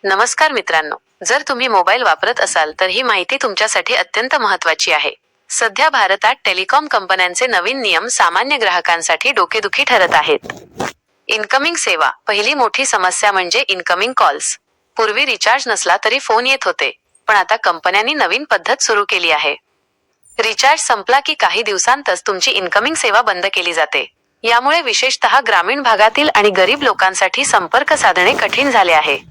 नमस्कार मित्रांनो, जर तुम्ही मोबाईल वापरत असाल तर ही माहिती तुमच्यासाठी अत्यंत महत्त्वाची आहे. सध्या भारतात टेलिकॉम कंपन्यांचे नवीन नियम सामान्य ग्राहकांसाठी डोकेदुखी ठरत आहेत. इनकमिंग सेवा. पहिली मोठी समस्या म्हणजे इनकमिंग कॉल्स. पूर्वी रिचार्ज नसला तरी फोन येत होते, पण आता कंपन्यांनी नवीन पद्धत सुरू केली आहे. रिचार्ज संपला की काही दिवसांतच तुमची इनकमिंग सेवा बंद केली जाते. यामुळे विशेषतः ग्रामीण भागातील आणि गरीब लोकांसाठी संपर्क साधणे कठीण झाले आहे.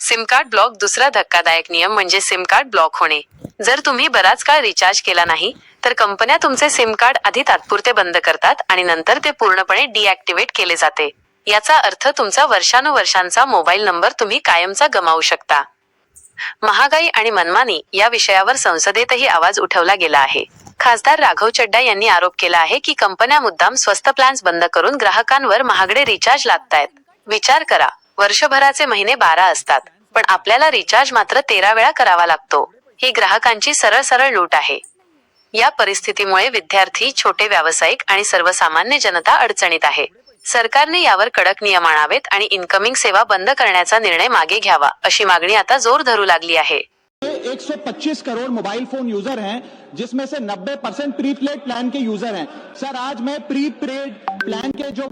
SIM card block. दुसरा धक्कादायक नियम म्हणजे सिम कार्ड ब्लॉक होणे. जर तुम्ही बराच काळ रिचार्ज केला नाही तर कंपन्या तुमचे सिम कार्ड आधी तात्पुरते बंद करतात आणि नंतर ते पूर्णपणे डिॲक्टिव्हेट केले जाते. याचा अर्थ तुमचा वर्षानुवर्षांचा मोबाईल नंबर तुम्ही कायमचा गमावू शकता. महागाई आणि मनमानी या विषयावर संसदेतही आवाज उठवला गेला आहे. खासदार राघव चड्डा यांनी आरोप केला आहे की कंपन्या मुद्दाम स्वस्त प्लॅन्स बंद करून ग्राहकांवर महागडे रिचार्ज लादतायत. विचार करा, वर्षभराचे महिने 12 असतात, पण आपल्याला रिचार्ज मात्र 13 वेळा करावा लागतो. ही ग्राहकांची सरळ लूट आहे. या परिस्थितीमुळे विद्यार्थी, छोटे व्यावसायिक आणि सर्वसामान्य जनता अडचणीत आहे. सरकारने यावर कडक नियम आणावेत आणि इनकमिंग सेवा बंद करण्याचा निर्णय मागे घ्यावा, अशी मागणी आता जोर धरू लागली आहे. 125 करोड़ मोबाइल फोन यूजर हैं, जिसमें से 90% प्रीपेड प्लान के यूजर हैं। सर, आज मैं प्रीपेड प्लान के जो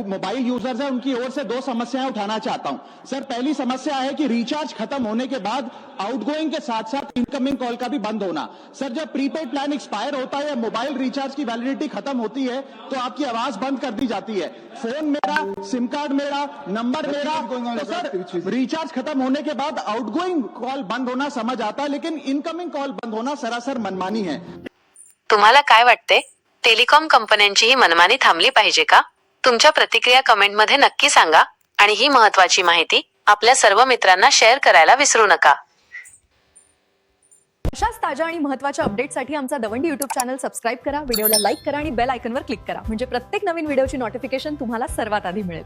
मोबाइल यूजर्स हैं उनकी ओर से दो समस्याएं उठाना चाहता हूं। सर, पहली समस्या है कि रिचार्ज खत्म होने के बाद आउटगोइंग के साथ साथ इनकमिंग कॉल का भी बंद होना। सर, जब प्रीपेड प्लान एक्सपायर होता है या मोबाइल रिचार्ज की वैलिडिटी खत्म होती है तो आपकी आवाज बंद कर दी जाती है। फोन मेरा, सिम कार्ड मेरा, नंबर मेरा, तो सर रिचार्ज खत्म होने के बाद आउटगोइंग कॉल बंद होना समझ आता है, लेकिन इनकमिंग कॉल बंद होना सरासर मनमानी है। तुम्हाला काय वाटते? टेलिकॉम कंपन्यांची ही मनमानी थांबली पाहिजे का? तुमच्या प्रतिक्रिया कमेंटमध्ये नक्की सांगा आणि ही महत्त्वाची माहिती आपल्या सर्व मित्रांना शेअर करायला विसरू नका. अशाच ताज्या आणि महत्त्वाच्या अपडेटसाठी आमचा दवंडी YouTube चॅनल सबस्क्राइब करा, व्हिडिओला लाईक करा आणि बेल आयकॉनवर क्लिक करा, म्हणजे प्रत्येक नवीन व्हिडिओची नोटिफिकेशन तुम्हाला सर्वात आधी मिळेल.